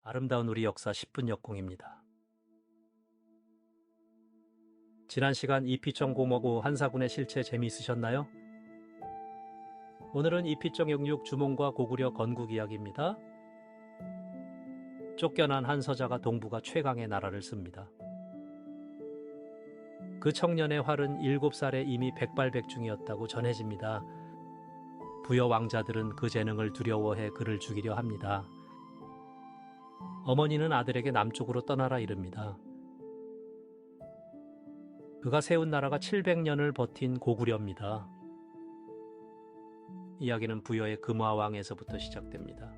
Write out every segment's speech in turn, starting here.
아름다운 우리 역사 10분 역공입니다. 지난 시간 이피정 공허고 한사군의 실체 재미있으셨나요? 오늘은 이피정 영육 주몽과 고구려 건국 이야기입니다. 쫓겨난 한 서자가 동부가 최강의 나라를 씁니다. 그 청년의 활은 7살에 이미 백발백중이었다고 전해집니다. 부여 왕자들은 그 재능을 두려워해 그를 죽이려 합니다. 어머니는 아들에게 남쪽으로 떠나라 이릅니다. 그가 세운 나라가 700년을 버틴 고구려입니다. 이야기는 부여의 금화왕에서부터 시작됩니다.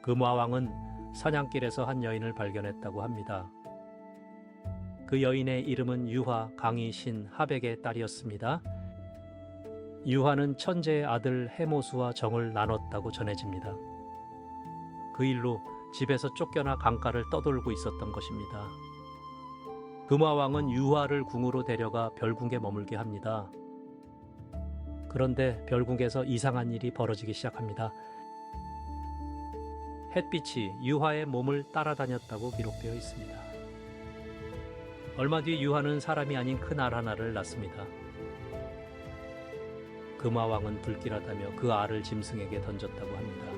금화왕은 사냥길에서 한 여인을 발견했다고 합니다. 그 여인의 이름은 유화, 강희, 신, 하백의 딸이었습니다. 유화는 천재의 아들 해모수와 정을 나눴다고 전해집니다. 그 일로 집에서 쫓겨나 강가를 떠돌고 있었던 것입니다. 금화왕은 유화를 궁으로 데려가 별궁에 머물게 합니다. 그런데 별궁에서 이상한 일이 벌어지기 시작합니다. 햇빛이 유화의 몸을 따라다녔다고 기록되어 있습니다. 얼마 뒤 유화는 사람이 아닌 큰 알 하나를 낳습니다. 금화왕은 불길하다며 그 알을 짐승에게 던졌다고 합니다.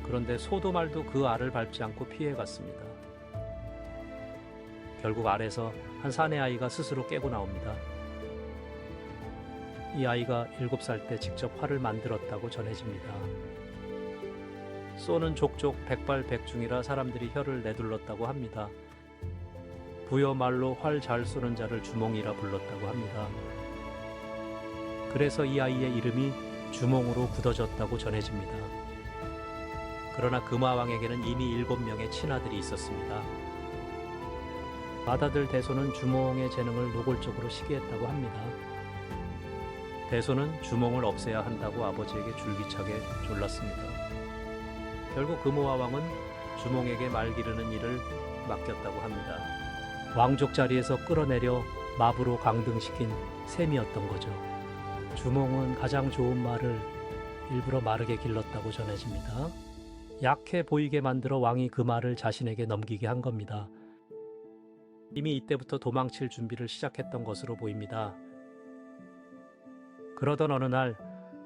그런데 소도 말도 그 알을 밟지 않고 피해갔습니다. 결국 알에서 한 사내 아이가 스스로 깨고 나옵니다. 이 아이가 7살 때 직접 활을 만들었다고 전해집니다. 쏘는 족족 백발백중이라 사람들이 혀를 내둘렀다고 합니다. 부여 말로 활 잘 쏘는 자를 주몽이라 불렀다고 합니다. 그래서 이 아이의 이름이 주몽으로 굳어졌다고 전해집니다. 그러나 금화왕에게는 이미 7명의 친아들이 있었습니다. 맏아들 대소는 주몽의 재능을 노골적으로 시기했다고 합니다. 대소는 주몽을 없애야 한다고 아버지에게 줄기차게 졸랐습니다. 결국 금화왕은 주몽에게 말 기르는 일을 맡겼다고 합니다. 왕족 자리에서 끌어내려 마부로 강등시킨 셈이었던 거죠. 주몽은 가장 좋은 말을 일부러 마르게 길렀다고 전해집니다. 약해 보이게 만들어 왕이 그 말을 자신에게 넘기게 한 겁니다. 이미 이때부터 도망칠 준비를 시작했던 것으로 보입니다. 그러던 어느 날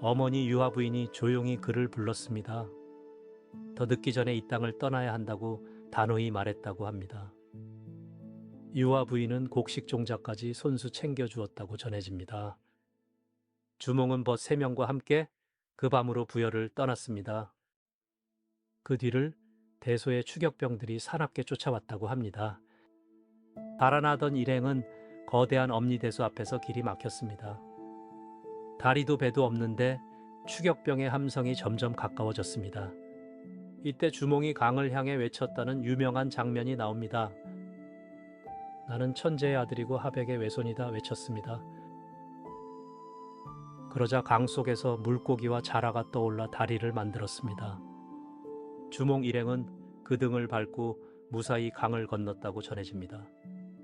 어머니 유화 부인이 조용히 그를 불렀습니다. 더 늦기 전에 이 땅을 떠나야 한다고 단호히 말했다고 합니다. 유화 부인은 곡식 종자까지 손수 챙겨주었다고 전해집니다. 주몽은 벗 3명과 함께 그 밤으로 부여를 떠났습니다. 그 뒤를 대소의 추격병들이 사납게 쫓아왔다고 합니다. 달아나던 일행은 거대한 엄니대소 앞에서 길이 막혔습니다. 다리도 배도 없는데 추격병의 함성이 점점 가까워졌습니다. 이때 주몽이 강을 향해 외쳤다는 유명한 장면이 나옵니다. 나는 천재의 아들이고 하백의 외손이다 외쳤습니다. 그러자 강 속에서 물고기와 자라가 떠올라 다리를 만들었습니다. 주몽 일행은 그 등을 밟고 무사히 강을 건넜다고 전해집니다.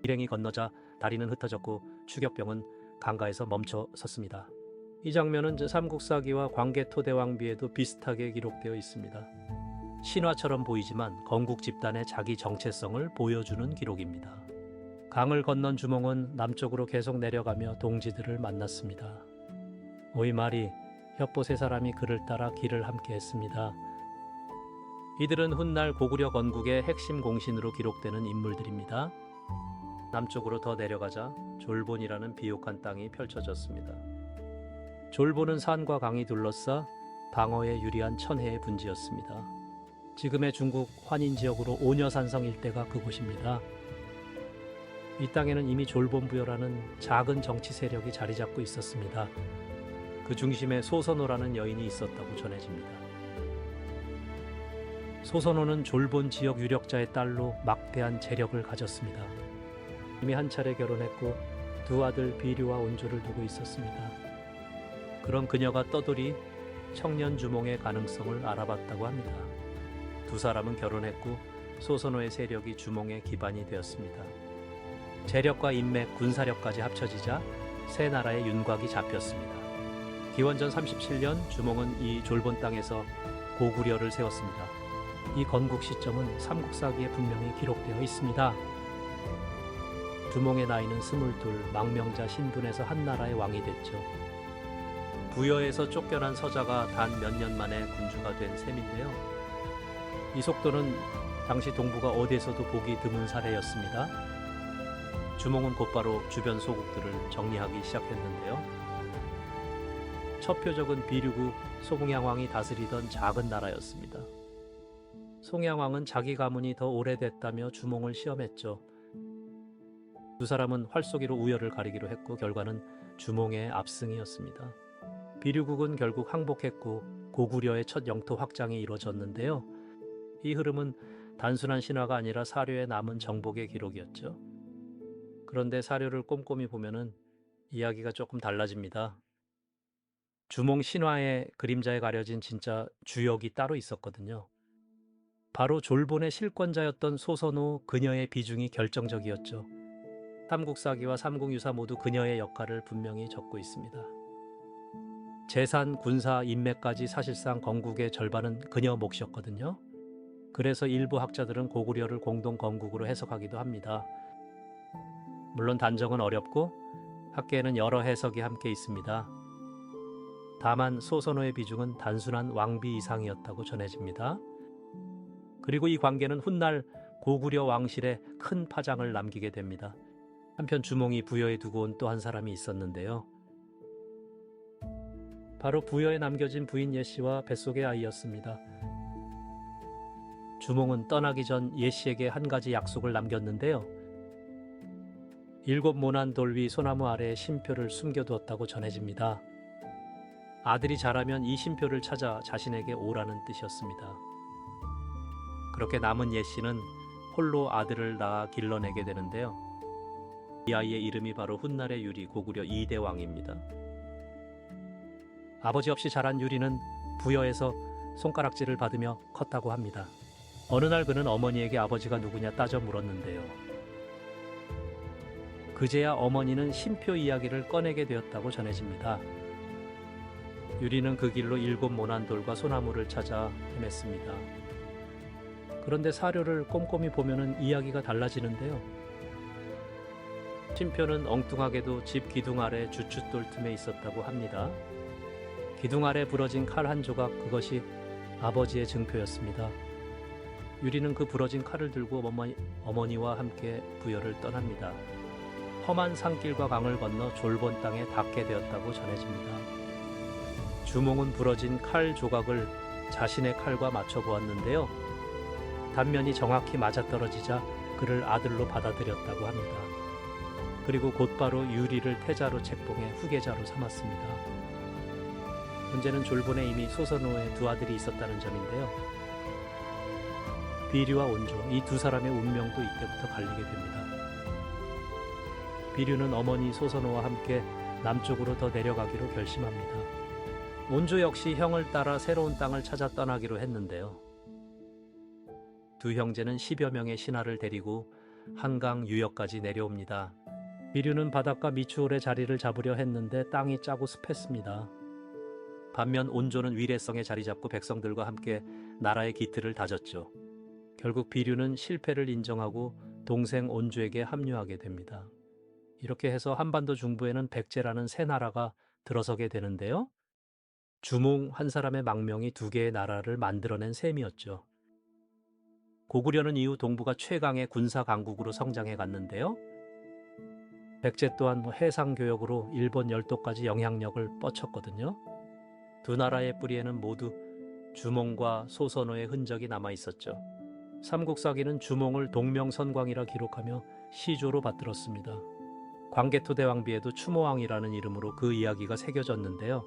일행이 건너자 다리는 흩어졌고 추격병은 강가에서 멈춰 섰습니다. 이 장면은 삼국사기와 광개토대왕비에도 비슷하게 기록되어 있습니다. 신화처럼 보이지만 건국 집단의 자기 정체성을 보여주는 기록입니다. 강을 건넌 주몽은 남쪽으로 계속 내려가며 동지들을 만났습니다. 오이마리, 협보 3사람이 그를 따라 길을 함께 했습니다. 이들은 훗날 고구려 건국의 핵심 공신으로 기록되는 인물들입니다. 남쪽으로 더 내려가자 졸본이라는 비옥한 땅이 펼쳐졌습니다. 졸본은 산과 강이 둘러싸 방어에 유리한 천혜의 분지였습니다. 지금의 중국 환인 지역으로 오녀산성 일대가 그곳입니다. 이 땅에는 이미 졸본부여라는 작은 정치 세력이 자리 잡고 있었습니다. 그 중심에 소선호라는 여인이 있었다고 전해집니다. 소선호는 졸본 지역 유력자의 딸로 막대한 재력을 가졌습니다. 이미 한 차례 결혼했고 2 아들 비류와 온조를 두고 있었습니다. 그런 그녀가 떠돌이 청년 주몽의 가능성을 알아봤다고 합니다. 2 사람은 결혼했고 소선호의 세력이 주몽의 기반이 되었습니다. 재력과 인맥, 군사력까지 합쳐지자 세 나라의 윤곽이 잡혔습니다. 기원전 37년 주몽은 이 졸본 땅에서 고구려를 세웠습니다. 이 건국 시점은 삼국사기에 분명히 기록되어 있습니다. 주몽의 나이는 22, 망명자 신분에서 한나라의 왕이 됐죠. 부여에서 쫓겨난 서자가 단 몇 년 만에 군주가 된 셈인데요. 이 속도는 당시 동북아 어디에서도 보기 드문 사례였습니다. 주몽은 곧바로 주변 소국들을 정리하기 시작했는데요. 첫 표적은 비류국 송양왕이 다스리던 작은 나라였습니다. 송양왕은 자기 가문이 더 오래됐다며 주몽을 시험했죠. 두 사람은 활쏘기로 우열을 가리기로 했고 결과는 주몽의 압승이었습니다. 비류국은 결국 항복했고 고구려의 첫 영토 확장이 이루어졌는데요. 이 흐름은 단순한 신화가 아니라 사료에 남은 정복의 기록이었죠. 그런데 사료를 꼼꼼히 보면은 이야기가 조금 달라집니다. 주몽 신화의 그림자에 가려진 진짜 주역이 따로 있었거든요. 바로 졸본의 실권자였던 소선호 그녀의 비중이 결정적이었죠. 삼국사기와 삼국유사 모두 그녀의 역할을 분명히 적고 있습니다. 재산, 군사, 인맥까지 사실상 건국의 절반은 그녀 몫이었거든요. 그래서 일부 학자들은 고구려를 공동 건국으로 해석하기도 합니다. 물론 단정은 어렵고 학계에는 여러 해석이 함께 있습니다. 다만 소선호의 비중은 단순한 왕비 이상이었다고 전해집니다. 그리고 이 관계는 훗날 고구려 왕실에 큰 파장을 남기게 됩니다. 한편 주몽이 부여에 두고 온 또 한 사람이 있었는데요. 바로 부여에 남겨진 부인 예씨와 뱃속의 아이였습니다. 주몽은 떠나기 전 예씨에게 한 가지 약속을 남겼는데요. 7 모난 돌 위 소나무 아래에 쉼표를 숨겨두었다고 전해집니다. 아들이 자라면 이 쉼표를 찾아 자신에게 오라는 뜻이었습니다. 그렇게 남은 예씨는 홀로 아들을 낳아 길러내게 되는데요. 이 아이의 이름이 바로 훗날의 유리 고구려 2대 왕입니다. 아버지 없이 자란 유리는 부여에서 손가락질을 받으며 컸다고 합니다. 어느 날 그는 어머니에게 아버지가 누구냐 따져 물었는데요. 그제야 어머니는 쉼표 이야기를 꺼내게 되었다고 전해집니다. 유리는 그 길로 7 모난 돌과 소나무를 찾아 헤맸습니다. 그런데 사료를 꼼꼼히 보면은 이야기가 달라지는데요. 쉼표는 엉뚱하게도 집 기둥 아래 주춧돌 틈에 있었다고 합니다. 기둥 아래 부러진 칼 한 조각, 그것이 아버지의 증표였습니다. 유리는 그 부러진 칼을 들고 어머니와 함께 부여를 떠납니다. 험한 산길과 강을 건너 졸본 땅에 닿게 되었다고 전해집니다. 주몽은 부러진 칼 조각을 자신의 칼과 맞춰 보았는데요. 단면이 정확히 맞아떨어지자 그를 아들로 받아들였다고 합니다. 그리고 곧바로 유리를 태자로 책봉해 후계자로 삼았습니다. 문제는 졸본에 이미 소선호의 2 아들이 있었다는 점인데요. 비류와 온조, 이 2 사람의 운명도 이때부터 갈리게 됩니다. 비류는 어머니 소선호와 함께 남쪽으로 더 내려가기로 결심합니다. 온조 역시 형을 따라 새로운 땅을 찾아 떠나기로 했는데요. 2 형제는 10여 명의 신하를 데리고 한강 유역까지 내려옵니다. 비류는 바닷가 미추홀에 자리를 잡으려 했는데 땅이 짜고 습했습니다. 반면 온조는 위례성에 자리 잡고 백성들과 함께 나라의 기틀을 다졌죠. 결국 비류는 실패를 인정하고 동생 온조에게 합류하게 됩니다. 이렇게 해서 한반도 중부에는 백제라는 새 나라가 들어서게 되는데요. 주몽 한 사람의 망명이 2개의 나라를 만들어낸 셈이었죠. 고구려는 이후 동북아 최강의 군사 강국으로 성장해 갔는데요. 백제 또한 해상교역으로 일본 열도까지 영향력을 뻗쳤거든요. 2 나라의 뿌리에는 모두 주몽과 소선호의 흔적이 남아 있었죠. 삼국사기는 주몽을 동명선광이라 기록하며 시조로 받들었습니다. 광개토 대왕비에도 추모왕이라는 이름으로 그 이야기가 새겨졌는데요.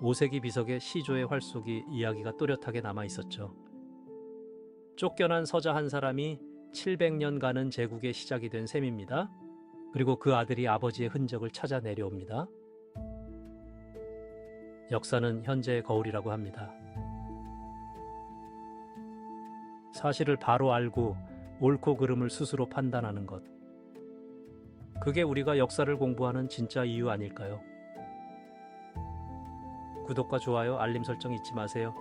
5세기 비석의 시조의 활속이 이야기가 또렷하게 남아 있었죠. 쫓겨난 서자 한 사람이 700년간은 제국의 시작이 된 셈입니다. 그리고 그 아들이 아버지의 흔적을 찾아 내려옵니다. 역사는 현재의 거울이라고 합니다. 사실을 바로 알고 옳고 그름을 스스로 판단하는 것. 그게 우리가 역사를 공부하는 진짜 이유 아닐까요? 구독과 좋아요, 알림 설정 잊지 마세요.